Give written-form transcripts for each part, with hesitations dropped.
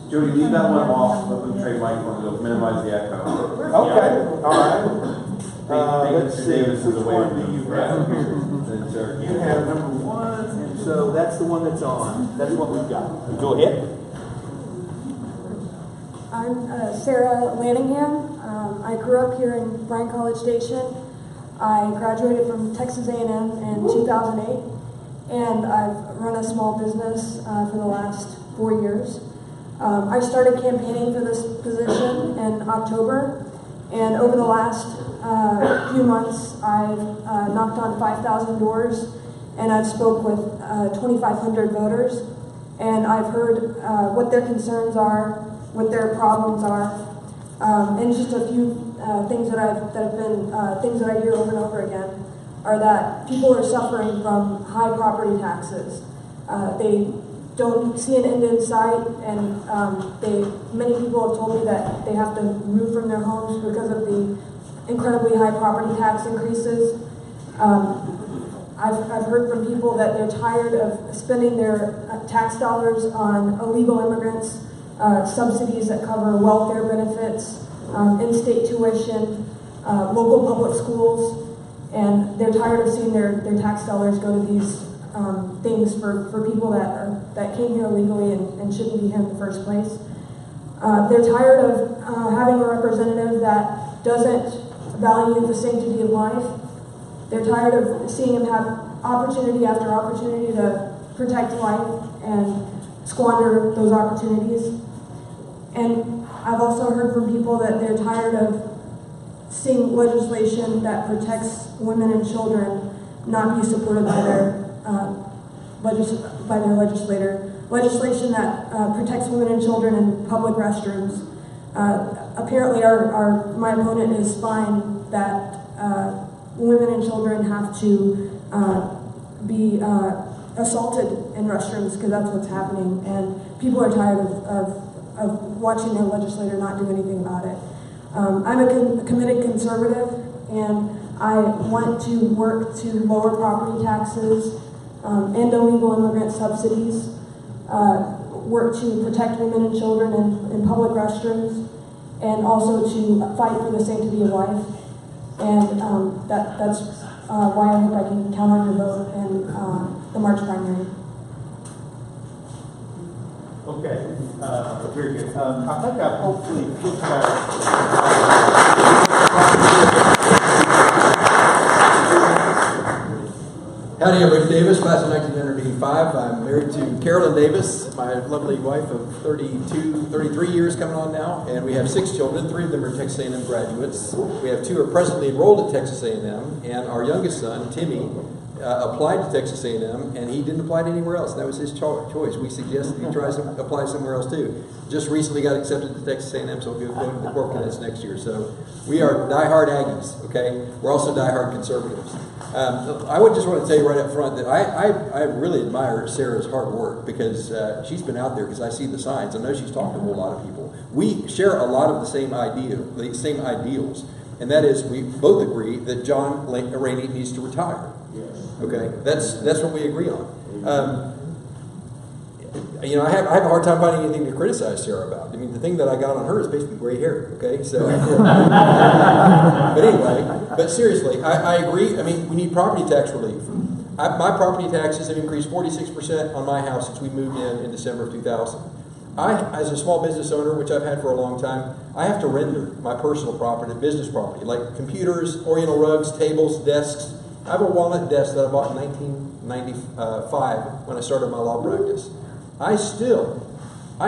Jody, leave that one off. Let them trade mic one. It'll minimize the echo. Okay, all right. Let's Let's see. see. Davis is Which away one from do you the have? You You have number 1, and so that's the one that's on. That's what we've got. Go ahead. I'm Sarah Langingham. I grew up here in Bryan College Station. I graduated from Texas A&M in 2008, and I've run a small business for the last 4 years. I started campaigning for this position in October, and over the last few months, I've knocked on 5,000 doors, and I've spoke with 2,500 voters, and I've heard what their concerns are, what their problems are, and just a few things that have been things that I hear over and over again are that people are suffering from high property taxes. They don't see an end in sight, and many people have told me that they have to move from their homes because of the incredibly high property tax increases. I've heard from people that they're tired of spending their tax dollars on illegal immigrants, subsidies that cover welfare benefits, in-state tuition, local public schools, and they're tired of seeing their tax dollars go to these things for people that came here illegally and shouldn't be here in the first place. They're tired of having a representative that doesn't value the sanctity of life. They're tired of seeing him have opportunity after opportunity to protect life and squander those opportunities. And I've also heard from people that they're tired of seeing legislation that protects women and children not be supported by their legislator. Legislation that protects women and children in public restrooms. Apparently, my opponent is spying that women and children have to be assaulted in restrooms because that's what's happening, and people are tired of watching their legislator not do anything about it. I'm a committed conservative, and I want to work to lower property taxes and illegal immigrant subsidies, work to protect women and children in public restrooms, and also to fight for the sanctity of life. And that's why I hope I can count on your vote in the March primary. Okay, very good. I think I've hopefully put that. Howdy, I'm Rick Davis, class of 1985. I'm married to Carolyn Davis, my lovely wife of 33 years coming on now, and we have 6 children. 3 of them are Texas A&M graduates. We have 2 are presently enrolled at Texas A&M, and our youngest son, Timmy, applied to Texas A&M, and he didn't apply to anywhere else. That was his choice. We suggested he tries to apply somewhere else too. Just recently got accepted to Texas A&M, so he'll go to the Corp Cadets next year. So we are diehard Aggies, okay? We're also diehard conservatives. I would just want to tell you right up front that I really admire Sarah's hard work because she's been out there because I see the signs. I know she's talked to a whole lot of people. We share a lot of the same ideals, and that is we both agree that John Rainey needs to retire. Okay, that's what we agree on. I have a hard time finding anything to criticize Sarah about. I mean, the thing that I got on her is basically gray hair. Okay, so but anyway, but seriously, I agree. I mean, we need property tax relief. My property taxes have increased 46% on my house since we moved in December of 2000. As a small business owner, which I've had for a long time, I have to render my personal property, business property, like computers, oriental rugs, tables, desks. I have a walnut desk that I bought in 1995 when I started my law practice. I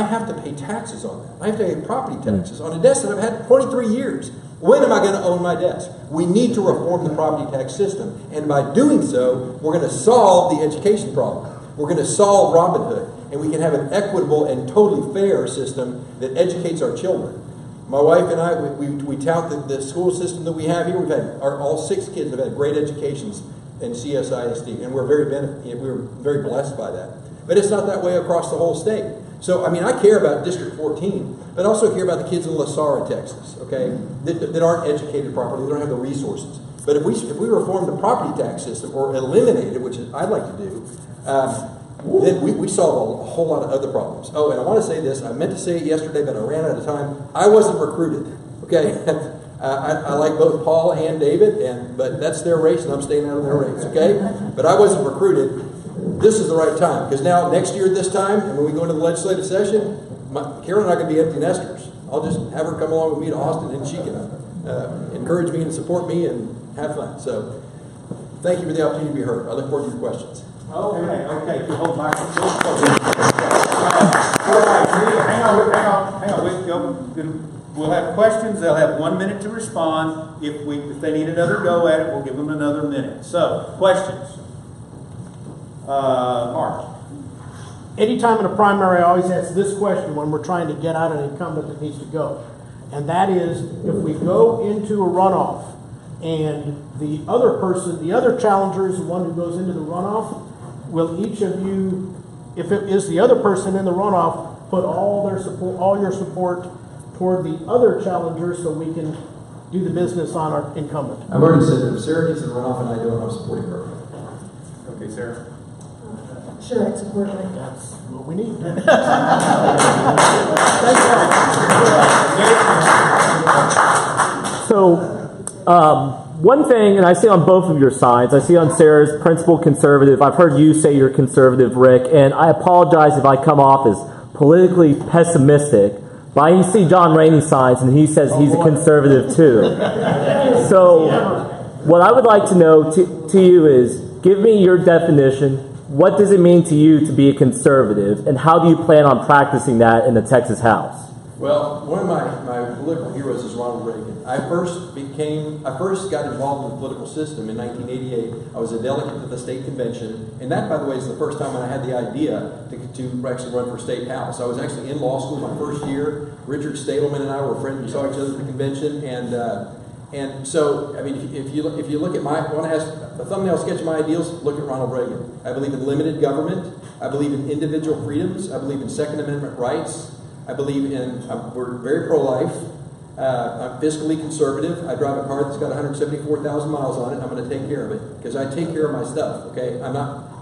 have to pay taxes on that. I have to pay property taxes on a desk that I've had 23 years. When am I going to own my desk? We need to reform the property tax system. And by doing so, we're going to solve the education problem. We're going to solve Robin Hood. And we can have an equitable and totally fair system that educates our children. My wife and I, we tout the school system that we have here. We've had all 6 kids have had great educations in CSISD, and we're very blessed by that. But it's not that way across the whole state. So, I mean, I care about District 14, but I also care about the kids in La Sarra, Texas, okay, that aren't educated properly, they don't have the resources. But if we reform the property tax system or eliminate it, which I'd like to do, then we solve a whole lot of other problems. Oh, and I want to say this. I meant to say it yesterday, but I ran out of time. I wasn't recruited. Okay, I like both Paul and David, but that's their race, and I'm staying out of their race. Okay, but I wasn't recruited. This is the right time, because now next year at this time, and when we go into the legislative session, Karen and I can be empty nesters. I'll just have her come along with me to Austin, and she can encourage me and support me and have fun. So, thank you for the opportunity to be heard. I look forward to your questions. Okay. Hold back. All right, hang on. We'll have questions. They'll have 1 minute to respond. If they need another go at it, we'll give them another minute. So, questions. Mark. Anytime in a primary, I always ask this question when we're trying to get out an incumbent that needs to go. And that is, if we go into a runoff and the other person, the other challenger is the one who goes into the runoff, will each of you, if it is the other person in the runoff, put all your support toward the other challenger so we can do the business on our incumbent? I've already said that if Sarah needs to run off and I don't, I'm supporting her. Okay, Sarah. Sure, I'd support it. That's what we need. So, one thing, and I see on both of your sides, I see on Sarah's principal conservative. I've heard you say you're conservative, Rick, and I apologize if I come off as politically pessimistic, but I see John Rainey's sides, and he says he's a conservative too. So, what I would like to know to you is, give me your definition. What does it mean to you to be a conservative, and how do you plan on practicing that in the Texas House? Well, one of my political heroes is Ronald Reagan. I first got involved in the political system in 1988. I was a delegate to the state convention, and that, by the way, is the first time when I had the idea to actually run for state house. I was actually in law school my first year. Richard Stadelman and I were friends. We saw each other at the convention, and so, I mean, if you look at want to ask a thumbnail sketch of my ideals, look at Ronald Reagan. I believe in limited government. I believe in individual freedoms. I believe in Second Amendment rights. I believe in, we're very pro-life. I'm fiscally conservative. I drive a car that's got 174,000 miles on it. I'm going to take care of it because I take care of my stuff. Okay,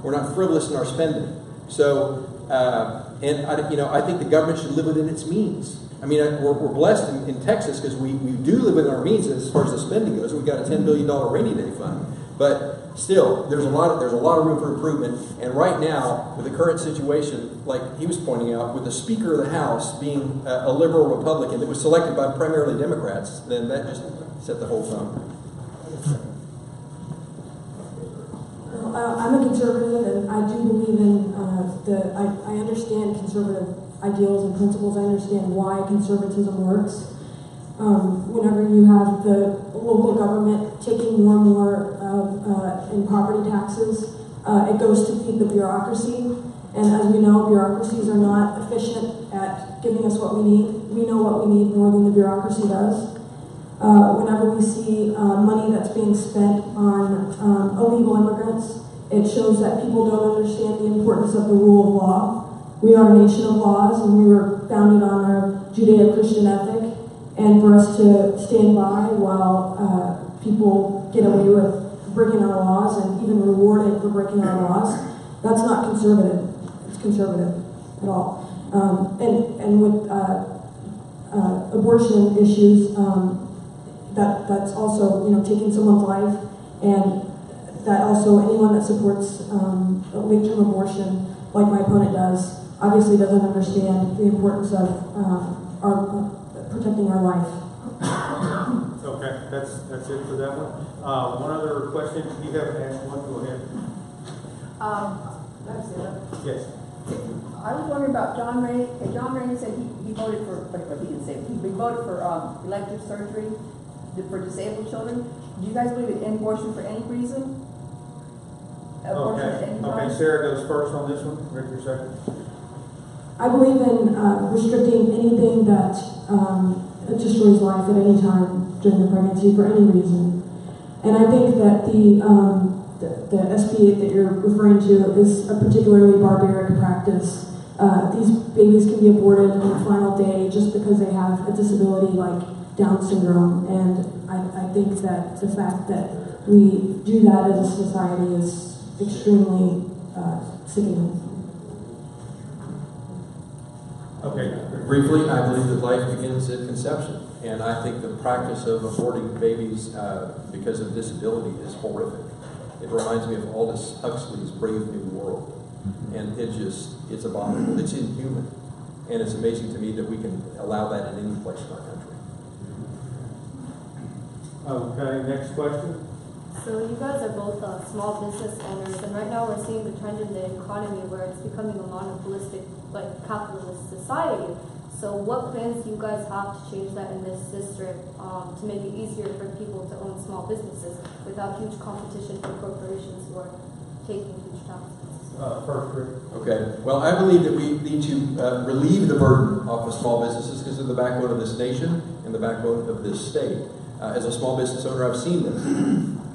we're not frivolous in our spending. So, I think the government should live within its means. I mean, we're blessed in Texas because we do live within our means as far as the spending goes. We've got a $10 billion rainy day fund, but still, there's a lot of room for improvement. And right now, with the current situation, like he was pointing out, with the Speaker of the House being a liberal Republican that was selected by primarily Democrats, then that just set the whole tone. I'm a conservative, and I do believe in I understand conservative ideals and principles. I understand why conservatism works. Whenever you have the local government taking more and more in property taxes, it goes to feed the bureaucracy. And as we know, bureaucracies are not efficient at giving us what we need. We know what we need more than the bureaucracy does. Whenever we see money that's being spent on illegal immigrants, it shows that people don't understand the importance of the rule of law. We are a nation of laws, and we were founded on our Judeo-Christian ethic. And for us to stand by while people get away with breaking our laws and even rewarded for breaking our laws, that's not conservative. It's conservative at all. And with abortion issues, that's also taking someone's life, and that also anyone that supports late-term abortion, like my opponent does, obviously doesn't understand the importance of protecting our life. Okay, that's it for that one. One other question. You haven't asked one. Go ahead. That's it. Yes. I was wondering about John Rainey. John Rainey said he voted for, he didn't say, he voted for elective surgery for disabled children. Do you guys believe in abortion for any reason? Abortion at any time? Okay, Sarah goes first on this one. Rick, your second. I believe in restricting anything that destroys life at any time during the pregnancy for any reason. And I think that the SB8 that you're referring to is a particularly barbaric practice. These babies can be aborted on the final day just because they have a disability like Down syndrome. And I think that the fact that we do that as a society is extremely sickening. Okay. Briefly, I believe that life begins at conception, and I think the practice of aborting babies because of disability is horrific. It reminds me of Aldous Huxley's Brave New World, and it's abominable. It's inhuman, and it's amazing to me that we can allow that in any place in our country. Okay, next question. So you guys are both small business owners, and right now we're seeing the trend in the economy where it's becoming a monopolistic, like capitalist society. So what plans do you guys have to change that in this district to make it easier for people to own small businesses without huge competition from corporations who are taking huge taxes? Okay. Well, I believe that we need to relieve the burden off of small businesses because they're the backbone of this nation and the backbone of this state. As a small business owner, I've seen this.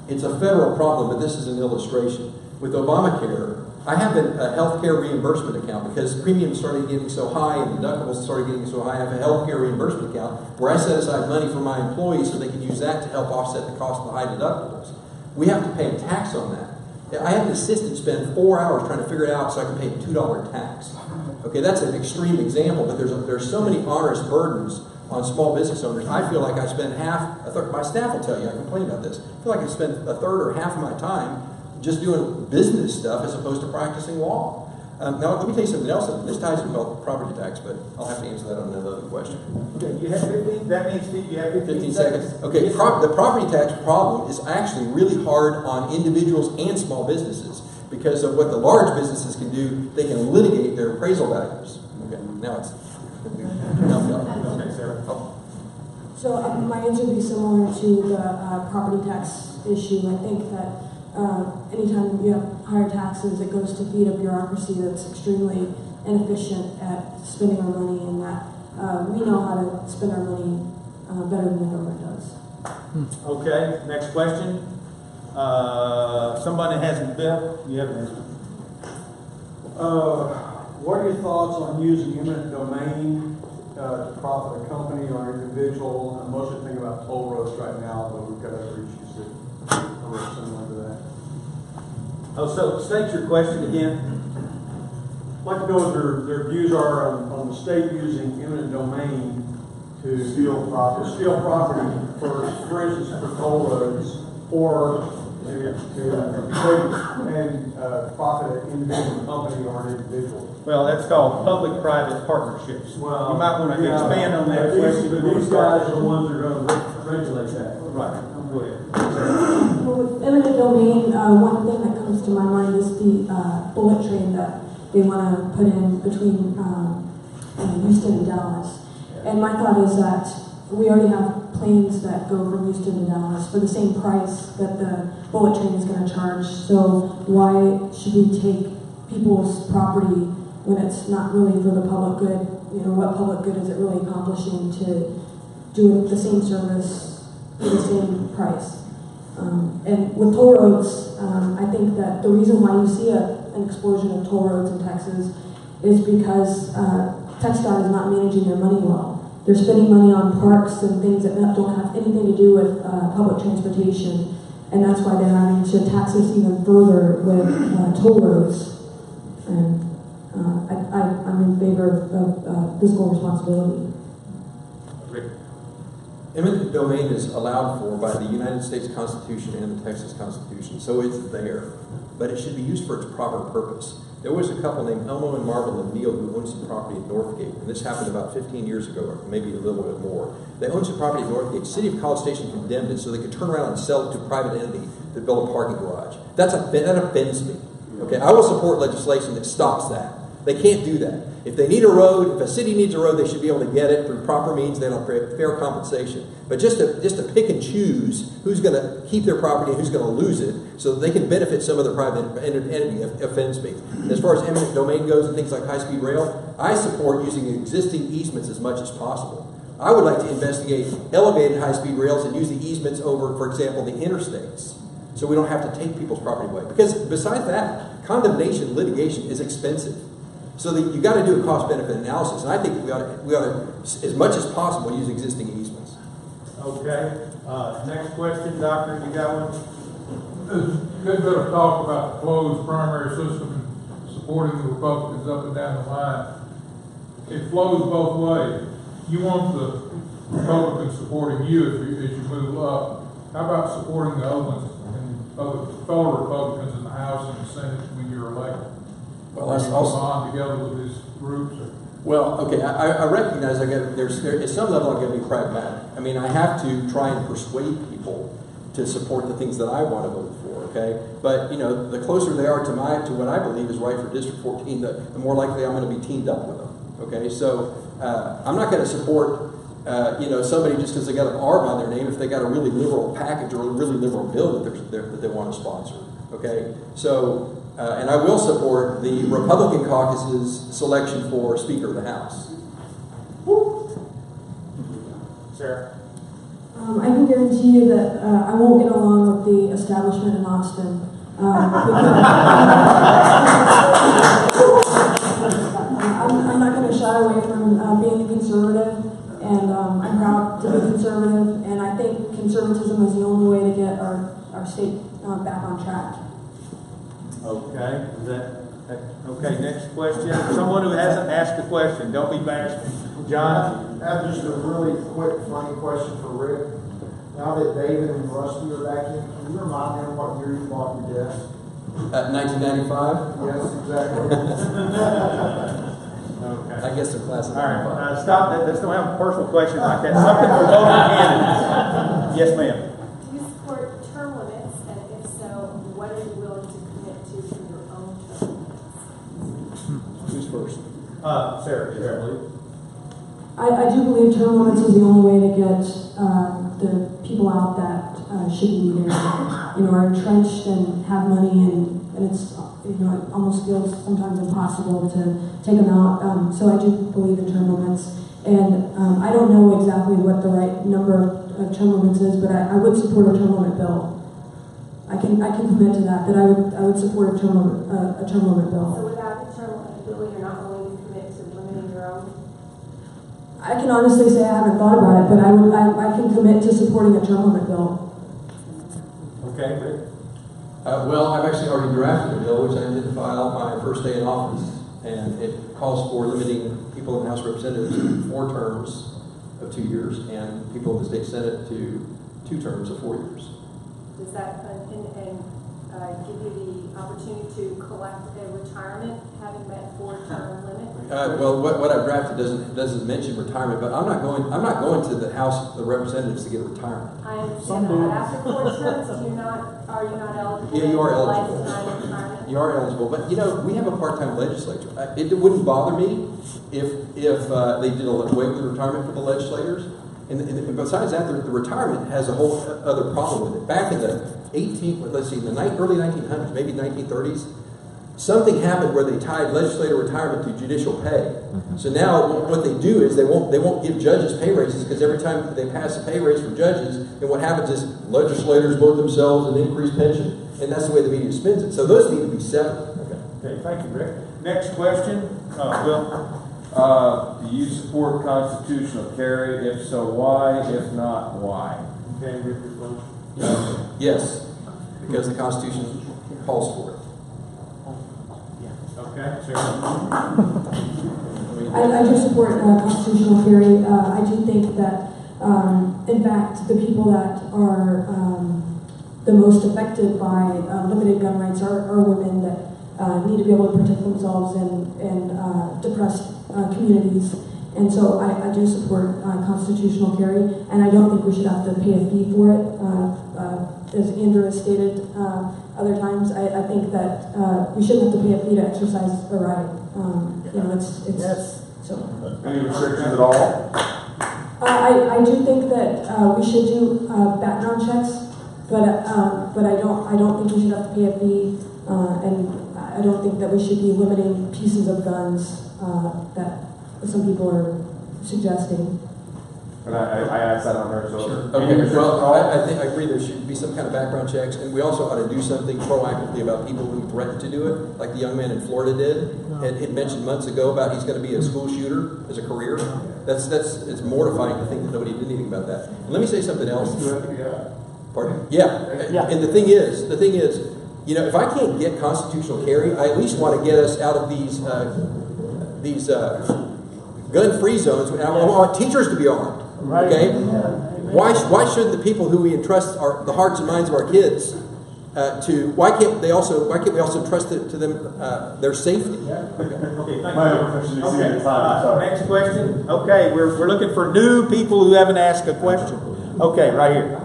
It's a federal problem, but this is an illustration. With Obamacare, I have a health care reimbursement account because premiums started getting so high and deductibles started getting so high. I have a health care reimbursement account where I set aside money for my employees so they can use that to help offset the cost of the high deductibles. We have to pay a tax on that. I had an assistant spend 4 hours trying to figure it out so I could pay a $2 tax. Okay, that's an extreme example, but there's so many onerous burdens on small business owners. I feel like I spend my staff will tell you, I complain about this, I feel like I spend a third or half of my time just doing business stuff as opposed to practicing law. Now, let me tell you something else. This ties into property tax, but I'll have to answer that on another question. Okay, you have 15, that means Steve, you have 15 seconds. Okay, the property tax problem is actually really hard on individuals and small businesses because of what the large businesses can do. They can litigate their appraisal values. Okay, now it's... Okay, Sarah. Oh. So my answer would be similar to the property tax issue. I think that anytime you have higher taxes, it goes to feed a bureaucracy that's extremely inefficient at spending our money, and that we know how to spend our money better than the government does. Okay, next question. Somebody hasn't been. You have an answer. What are your thoughts on using eminent domain to profit a company or an individual? I'm mostly thinking about toll roads right now, but we've got other issues that are similar to that. Oh, so state your question again. I'd like to know what their views are on the state using eminent domain to steal property for instance, for toll roads, or to profit an individual company or an individual. Well, that's called public-private partnerships. Well, you might want to expand on that question. But these guys are the ones that are going to regulate that. Right. Go ahead. Well, with eminent domain, one thing that comes to my mind is the bullet train that they want to put in between Houston and Dallas. And my thought is that we already have planes that go from Houston to Dallas for the same price that the bullet train is going to charge. So why should we take people's property when it's not really for the public good? You know, what public good is it really accomplishing to do the same service for the same price? And with toll roads, I think that the reason why you see an explosion of toll roads in Texas is because TxDOT is not managing their money well. They're spending money on parks and things that don't have anything to do with public transportation, and that's why they're having to tax us even further with toll roads. And I'm in favor of fiscal responsibility. Eminent domain is allowed for by the United States Constitution and the Texas Constitution, so it's there. But it should be used for its proper purpose. There was a couple named Elmo and Marvel and Neal who owned some property at Northgate, and this happened about 15 years ago, or maybe a little bit more. They owned some property at Northgate. City of College Station condemned it so they could turn around and sell it to a private entity that built a parking garage. That offends me. Okay, I will support legislation that stops that. They can't do that. If they need a road, if a city needs a road, they should be able to get it through proper means. They don't create fair compensation. But just to pick and choose who's going to keep their property and who's going to lose it so that they can benefit some other private entity offends me. As far as eminent domain goes and things like high-speed rail, I support using existing easements as much as possible. I would like to investigate elevated high-speed rails and use the easements over, for example, the interstates, so we don't have to take people's property away. Because besides that, condemnation litigation is expensive. So that you got to do a cost-benefit analysis, and I think we ought to, as much as possible, use existing easements. Okay. Next question, Doctor. You got one? There's a good bit of talk about the closed primary system and supporting the Republicans up and down the line. it flows both ways. You want the Republicans supporting you as you move up. How about supporting the other ones and other fellow Republicans in the House and the Senate when you're elected? Well, that's you also on together with these groups. well, okay. I recognize at some level I'm going to be pragmatic. I mean, I have to try and persuade people to support the things that I want to vote for. Okay, but the closer they are to what I believe is right for District 14, the more likely I'm going to be teamed up with them. Okay, so I'm not going to support somebody just because they got an R by their name if they got a really liberal package or a really liberal bill that they want to sponsor. Okay, so and I will support the Republican caucus's selection for Speaker of the House. Sarah? I can guarantee you that I won't get along with the establishment in Austin. I'm not going to shy away from being a conservative, and I'm proud to be conservative, and I think conservatism is the only way to get our state back on track. Okay, okay, next question. Someone who hasn't asked a question, don't be bashful. John? I have just a really quick, funny question for Rick. Now that David and Rusty are back in, can you remind them what year you bought your desk? 1995? Yes, exactly. Okay. I guess they're class of All right, stop that. Let's don't have a personal question like that. Something for voting candidates. Yes, ma'am. Do you support term limits, and if so, what are you willing to commit to for your own term limits? Who's first? Sarah, please. I do believe term limits is the only way to get the people out that should be there, are entrenched and have money, and it's, it almost feels sometimes impossible to take them out. So I do believe in term limits, and I don't know exactly what the right number of term limits is, but I would support a term limit bill. I can commit to that I would support a term limit bill. So without the term limit bill, you're not willing to commit to limiting your own? I can honestly say I haven't thought about it, but I can commit to supporting a term limit bill. Okay, Rick. Well, I've actually already drafted a bill which I intend to file my first day in office, and it calls for limiting people in the House of Representatives to 4 terms of 2 years, and people in the State Senate to 2 terms of 4 years. Does that give you the opportunity to collect a retirement, having that 4-term limit? Well, what I've drafted doesn't mention retirement, but I'm not going to the House of Representatives to get a retirement. I understand that, but after 4 terms, are you not eligible? Yeah, you are eligible. Lifetime retirement? You are eligible, but we have a part-time legislature. It wouldn't bother me if they did away with retirement for the legislators. And besides that, the retirement has a whole other problem with it. Back in the early 1900s, maybe 1930s, something happened where they tied legislator retirement to judicial pay. So now what they do is they won't give judges pay raises, because every time they pass a pay raise for judges, then what happens is legislators vote themselves an increased pension, and that's the way the media spins it. So those need to be severed. Okay, thank you, Rick. Next question, Will. Do you support constitutional carry? If so, why? If not, why? Okay, Rick, response. Yes, because the Constitution calls for it. Okay, Sarah. I do support constitutional carry. I do think that, in fact, the people that are the most affected by limited gun rights are women that need to be able to protect themselves in depressed communities. And so I do support constitutional carry, and I don't think we should have to pay a fee for it. As Andrew has stated other times, I think that we shouldn't have to pay a fee to exercise a right. It's yes. So. Any restrictions at all? I do think that we should do background checks, but I don't think we should have to pay a fee, and I don't think that we should be limiting pieces of guns that some people are suggesting. And I asked that on her, so. Sure. Okay. Well, I think I agree there should be some kind of background checks, and we also ought to do something proactively about people who threaten to do it, like the young man in Florida did. And he mentioned months ago about he's going to be a school shooter as a career. It's mortifying to think that nobody did anything about that. And let me say something else. Pardon? Yeah. And the thing is, if I can't get constitutional carry, I at least want to get us out of these gun-free zones. I want teachers to be armed. Okay? Why shouldn't the people who we entrust the hearts and minds of our kids why can't we also trust to them their safety? Okay, thank you. Next question. Okay, we're looking for new people who haven't asked a question. Okay, right here.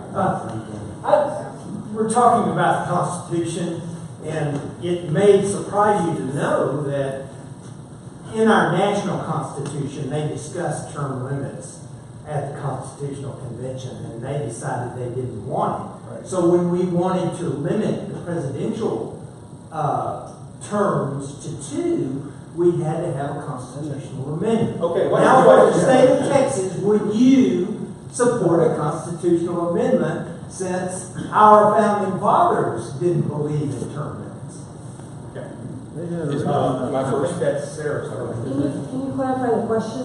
We're talking about the Constitution, and it may surprise you to know that in our national Constitution, they discussed term limits at the Constitutional Convention, and they decided they didn't want it. So when we wanted to limit the presidential terms to 2, we had to have a constitutional amendment. Okay, now, for the state of Texas, would you support a constitutional amendment since our founding fathers didn't believe in term limits? Okay. My first. I think that's Sarah's question. Can you clarify the question?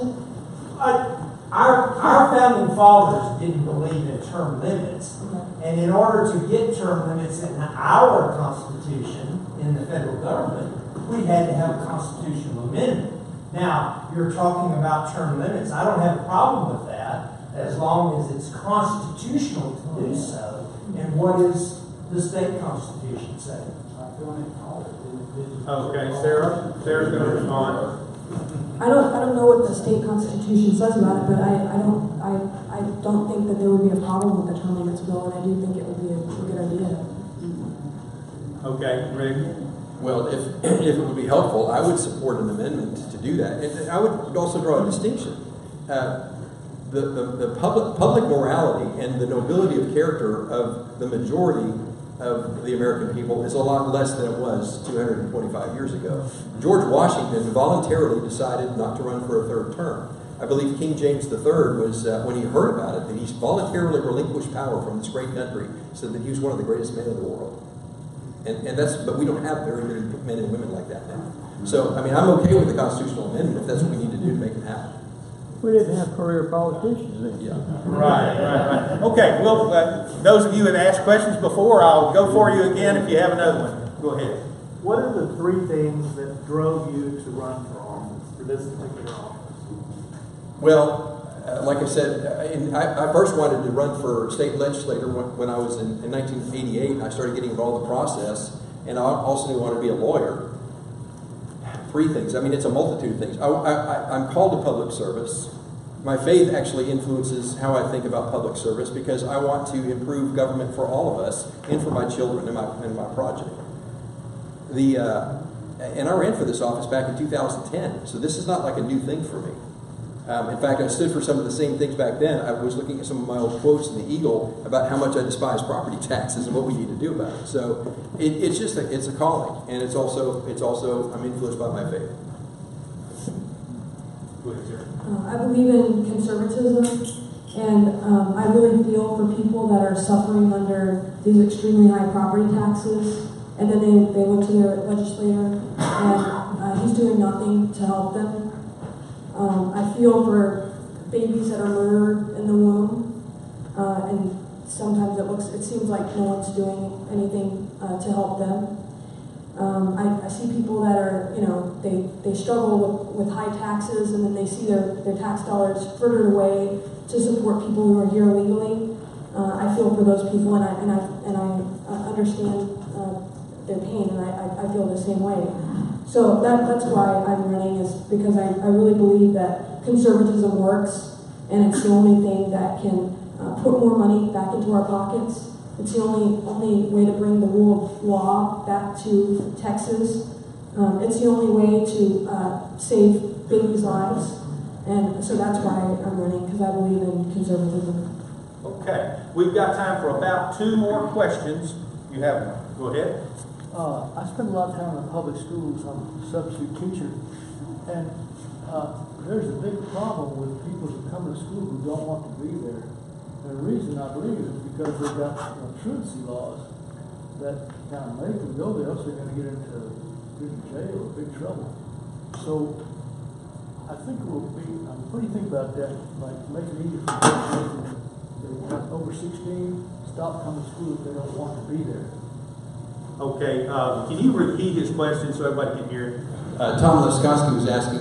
Our founding fathers didn't believe in term limits. And in order to get term limits in our Constitution, in the federal government, we had to have a constitutional amendment. Now, you're talking about term limits. I don't have a problem with that, as long as it's constitutional to do so. And what does the state constitution say? Okay, Sarah's going to respond. I don't know what the state constitution says about it, but I don't think that there would be a problem with the term limits bill, and I do think it would be a good idea. Okay, Rick? Well, if it would be helpful, I would support an amendment to do that. And I would also draw a distinction. The public morality and the nobility of character of the majority of the American people is a lot less than it was 225 years ago. George Washington voluntarily decided not to run for a 3rd term. I believe King James III was, when he heard about it, that he voluntarily relinquished power from this great country, said that he was one of the greatest men in the world. But we don't have very many men and women like that now. So, I mean, I'm okay with the constitutional amendment if that's what we need to do to make it happen. We didn't have career politicians then. Yeah. Right. Okay, well, those of you who have asked questions before, I'll go for you again if you have another one. Go ahead. What are the 3 things that drove you to run for office, for this particular office? Well, like I said, I first wanted to run for state legislator when I was in 1988. I started getting involved in the process, and I also wanted to be a lawyer. 3 things. I mean, it's a multitude of things. I'm called to public service. My faith actually influences how I think about public service because I want to improve government for all of us and for my children and my project. And I ran for this office back in 2010, so this is not like a new thing for me. In fact, I stood for some of the same things back then. I was looking at some of my old quotes in the Eagle about how much I despise property taxes and what we need to do about it. So it's just it's a calling, and it's also I'm influenced by my faith. I believe in conservatism, and I really feel for people that are suffering under these extremely high property taxes, and then they look to their legislator, and he's doing nothing to help them. I feel for babies that are murdered in the womb, and sometimes it seems like no one's doing anything to help them. I see people that are, they struggle with high taxes, and then they see their tax dollars frittered away to support people who are here illegally. I feel for those people, and I understand their pain, and I feel the same way. So that's why I'm running, is because I really believe that conservatism works, and it's the only thing that can put more money back into our pockets. It's the only way to bring the rule of law back to Texas. It's the only way to save babies' lives. And so that's why I'm running, because I believe in conservatism. Okay. We've got time for about 2 more questions. You have one. Go ahead. I spend a lot of time in public schools. I'm a substitute teacher. And there's a big problem with people who come to school who don't want to be there. And the reason I believe is because they've got truancy laws that kind of make them go there, else they're going to get into jail or big trouble. So I think it will be, what do you think about that? Like, make it easier for people that are over 16, stop coming to school if they don't want to be there. Okay, can you repeat his question so everybody can hear it? Tom Leskoski was asking,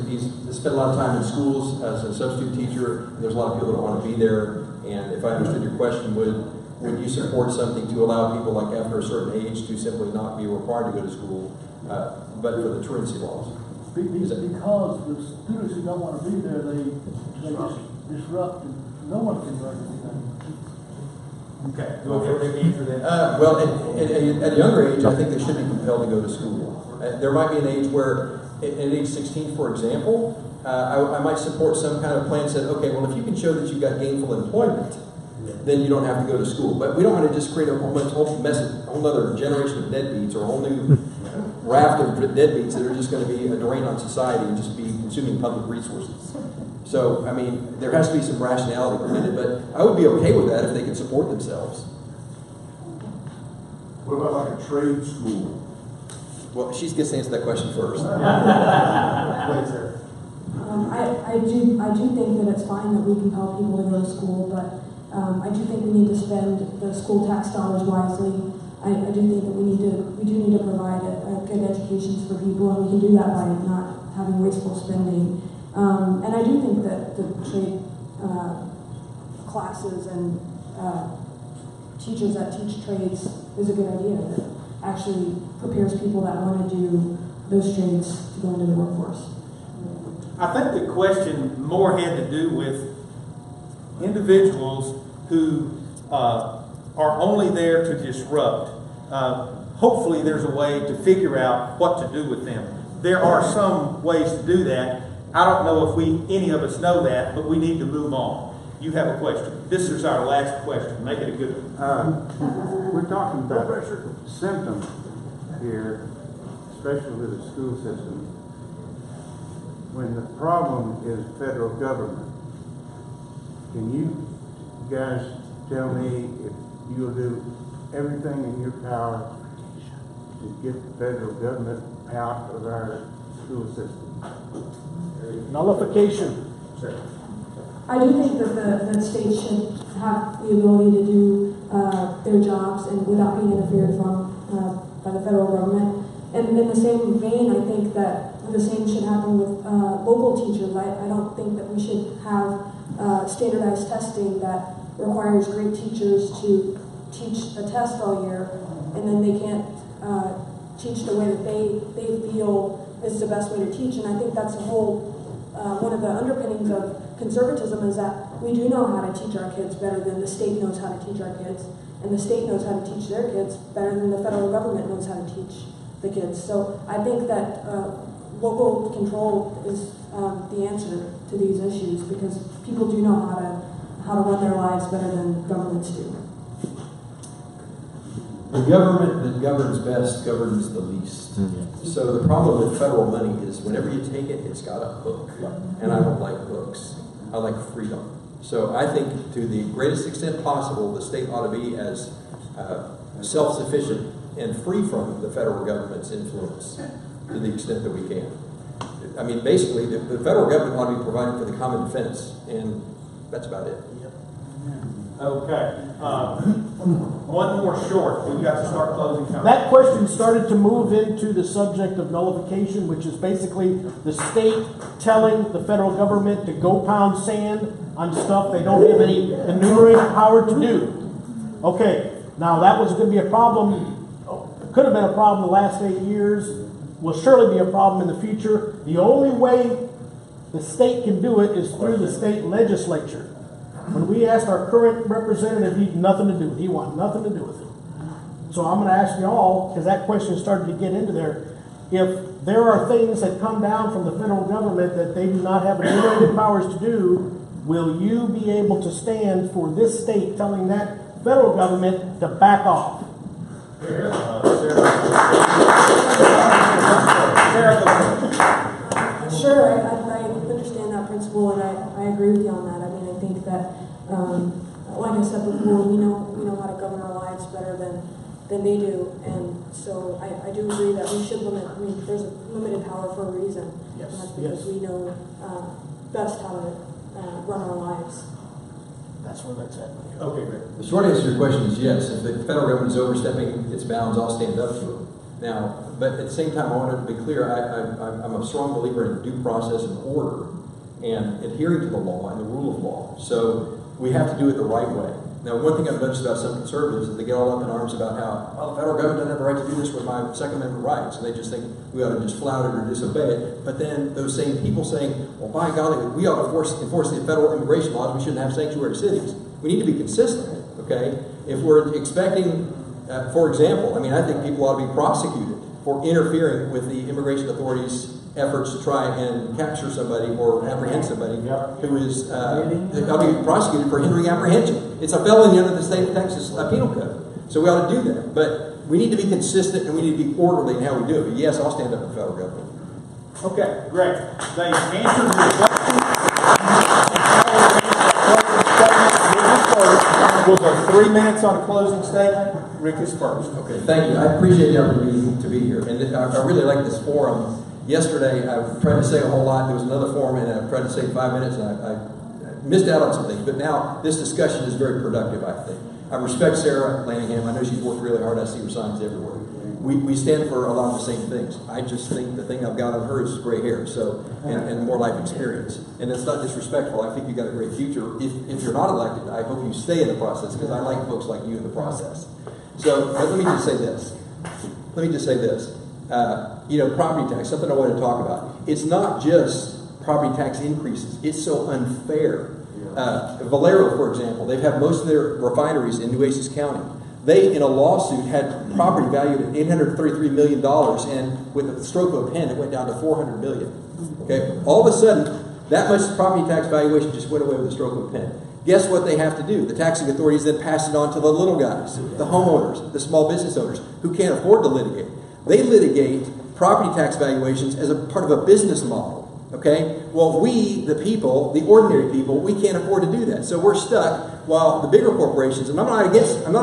he's spent a lot of time in schools as a substitute teacher, and there's a lot of people that want to be there, and if I understood your question, would you support something to allow people, like after a certain age, to simply not be required to go to school, but for the truancy laws? Because the students who don't want to be there, they just disrupt, and no one can learn anything. Okay, go ahead, answer that. Well, at a younger age, I think they should be compelled to go to school. There might be an age where, at age 16, for example, I might support some kind of plan that said, okay, well, if you can show that you've got gainful employment, then you don't have to go to school. But we don't want to just create a whole other generation of deadbeats or a whole new raft of deadbeats that are just going to be a drain on society and just be consuming public resources. So, I mean, there has to be some rationality behind it, but I would be okay with that if they can support themselves. What about like a trade school? Well, she gets to answer that question first. I do think that it's fine that we compel people to go to school, but I do think we need to spend the school tax dollars wisely. I do think that we do need to provide a good education for people, and we can do that by not having wasteful spending. And I do think that the trade classes and teachers that teach trades is a good idea. That actually prepares people that want to do those trades to go into the workforce. I think the question more had to do with individuals who are only there to disrupt. Hopefully there's a way to figure out what to do with them. There are some ways to do that. I don't know if any of us know that, but we need to move on. You have a question. This is our last question. Make it a good one. We're talking about symptoms here, especially with the school system. When the problem is federal government, can you guys tell me if you'll do everything in your power to get the federal government out of our school system? Nullification. I do think that the state should have the ability to do their jobs and without being interfered from by the federal government. And in the same vein, I think that the same should happen with local teachers. I don't think that we should have standardized testing that requires great teachers to teach a test all year, and then they can't teach the way that they feel is the best way to teach. And I think that's the whole one of the underpinnings of conservatism is that we do know how to teach our kids better than the state knows how to teach our kids, and the state knows how to teach their kids better than the federal government knows how to teach the kids. So I think that local control is the answer to these issues, because people do know how to run their lives better than governments do. The government that governs best governs the least. Mm-hmm. So the problem with federal money is whenever you take it, it's got a hook. And I don't like hooks. I like freedom. So I think to the greatest extent possible, the state ought to be as self-sufficient and free from the federal government's influence to the extent that we can. I mean, basically, the federal government ought to be providing for the common defense, and that's about it. Okay. One more short. We've got to start closing comments. That question started to move into the subject of nullification, which is basically the state telling the federal government to go pound sand on stuff they don't have any enumerated power to do. Okay, now that was going to be a problem, could have been a problem the last 8 years, will surely be a problem in the future. The only way the state can do it is through the state legislature. When we asked our current representative, he had nothing to do with it. He wanted nothing to do with it. So I'm going to ask you all, because that question started to get into there, if there are things that come down from the federal government that they do not have enumerated powers to do, will you be able to stand for this state telling that federal government to back off? Sure, I understand that principle, and I agree with you on that. I mean, I think that, like I said before, we know how to govern our lives better than they do, and so I do agree that we should limit. I mean, there's a limited power for a reason. Yes. And that's because we know best how to run our lives. That's where that's at. Okay, great. The short answer to your question is yes. If the federal government is overstepping its bounds, I'll stand up to it. Now, But at the same time, I wanted to be clear, I'm a strong believer in due process and order and adhering to the law and the rule of law. So we have to do it the right way. Now, one thing I've noticed about some conservatives is they get all up in arms about how, well, the federal government doesn't have the right to do this with my Second Amendment rights, and they just think we ought to just flout it or disobey it. But then those same people saying, well, by golly, we ought to enforce the federal immigration laws, we shouldn't have sanctuary cities. We need to be consistent, okay? If we're expecting, for example, I mean, I think people ought to be prosecuted for interfering with the immigration authorities' efforts to try and capture somebody or apprehend somebody who is they ought to be prosecuted for hindering apprehension. It's a felony under the state of Texas penal code. So we ought to do that. But we need to be consistent and we need to be orderly in how we do it. But yes, I'll stand up for the federal government. Okay, great. They answered your question. We'll go 3 minutes on a closing statement. Rick is first. Okay, thank you. I appreciate the opportunity to be here. And I really like this forum. Yesterday, I tried to say a whole lot. There was another forum, and I tried to say 5 minutes, and I missed out on some things. But now, this discussion is very productive, I think. I respect Sarah Langingham. I know she's worked really hard. I see her signs everywhere. We stand for a lot of the same things. I just think the thing I've got on her is gray hair, so and more life experience. And it's not disrespectful. I think you've got a great future. If you're not elected, I hope you stay in the process, because I like folks like you in the process. So, but let me just say this. Property tax, something I want to talk about. It's not just property tax increases. It's so unfair. Valero, for example, they've had most of their refineries in Nueces County. They, in a lawsuit, had property valued at $833 million, and with the stroke of a pen, it went down to $400 million. Okay, all of a sudden, that much property tax valuation just went away with the stroke of a pen. Guess what they have to do? The taxing authorities then pass it on to the little guys, the homeowners, the small business owners, who can't afford to litigate. They litigate property tax valuations as a part of a business model. Okay? Well, we, the people, the ordinary people, we can't afford to do that. So we're stuck while the bigger corporations, and I'm not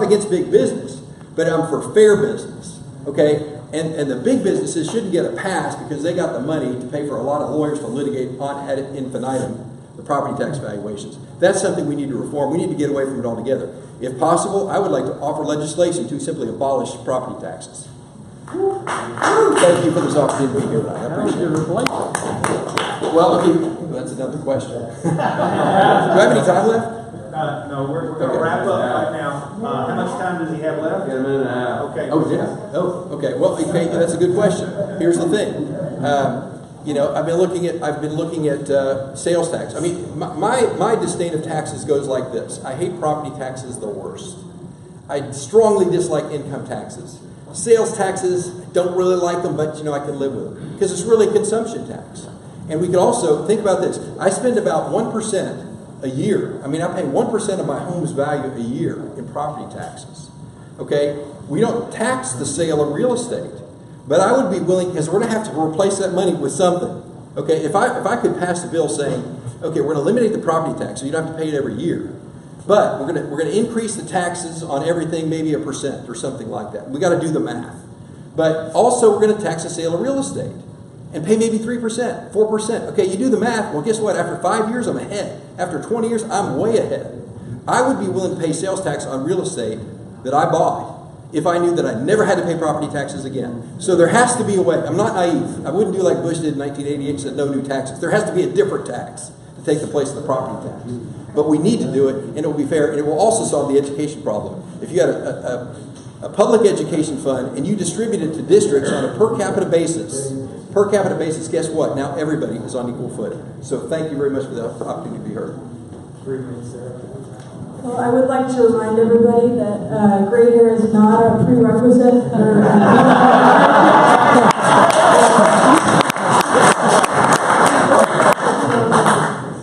against big business, but I'm for fair business. Okay? And the big businesses shouldn't get a pass because they got the money to pay for a lot of lawyers to litigate on ad infinitum the property tax valuations. That's something we need to reform. We need to get away from it altogether. If possible, I would like to offer legislation to simply abolish property taxes. Thank you for this opportunity to be here tonight. I appreciate it. Well, that's another question. Do I have any time left? No, we're going to wrap up right now. How much time does he have left? Got a minute and a half. Okay. Oh, yeah. Oh, okay. Well, okay, that's a good question. Here's the thing. I've been looking at sales tax. I mean, my disdain of taxes goes like this. I hate property taxes the worst. I strongly dislike income taxes. Sales taxes, don't really like them, but I can live with them because it's really a consumption tax. And we could also think about this. I spend about 1% a year. I mean, I pay 1% of my home's value a year in property taxes. Okay, we don't tax the sale of real estate, but I would be willing, because we're going to have to replace that money with something. Okay, if I could pass a bill saying, okay, we're going to eliminate the property tax, so you don't have to pay it every year. But we're going to increase the taxes on everything, maybe 1% or something like that. We got to do the math. But also we're going to tax the sale of real estate and pay maybe 3%, 4%. Okay, you do the math. Well, guess what? After 5 years, I'm ahead. After 20 years, I'm way ahead. I would be willing to pay sales tax on real estate that I bought if I knew that I never had to pay property taxes again. So there has to be a way. I'm not naive. I wouldn't do like Bush did in 1988 and said no new taxes. There has to be a different tax to take the place of the property tax. But we need to do it, and it will be fair, and it will also solve the education problem. If you got a public education fund and you distribute it to districts on a per capita basis, guess what? Now everybody is on equal footing. So thank you very much for the opportunity to be heard. 3 minutes, Sarah. Well, I would like to remind everybody that gray hair is not a prerequisite for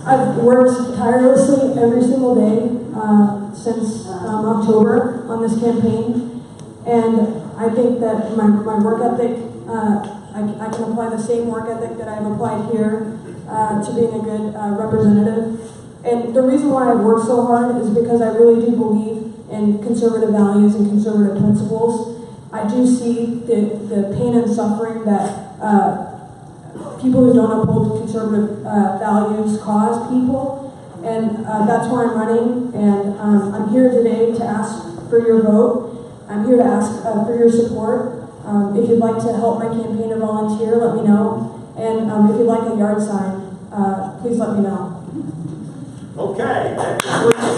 I've worked tirelessly every single day since October on this campaign, and I think that my work ethic, I can apply the same work ethic that I've applied here to being a good representative. And the reason why I've worked so hard is because I really do believe in conservative values and conservative principles. I do see the pain and suffering that people who don't uphold conservative values cause people, and that's why I'm running, and I'm here today to ask for your vote. I'm here to ask for your support. If you'd like to help my campaign or volunteer, let me know. And if you'd like a yard sign, please let me know. Okay, that concludes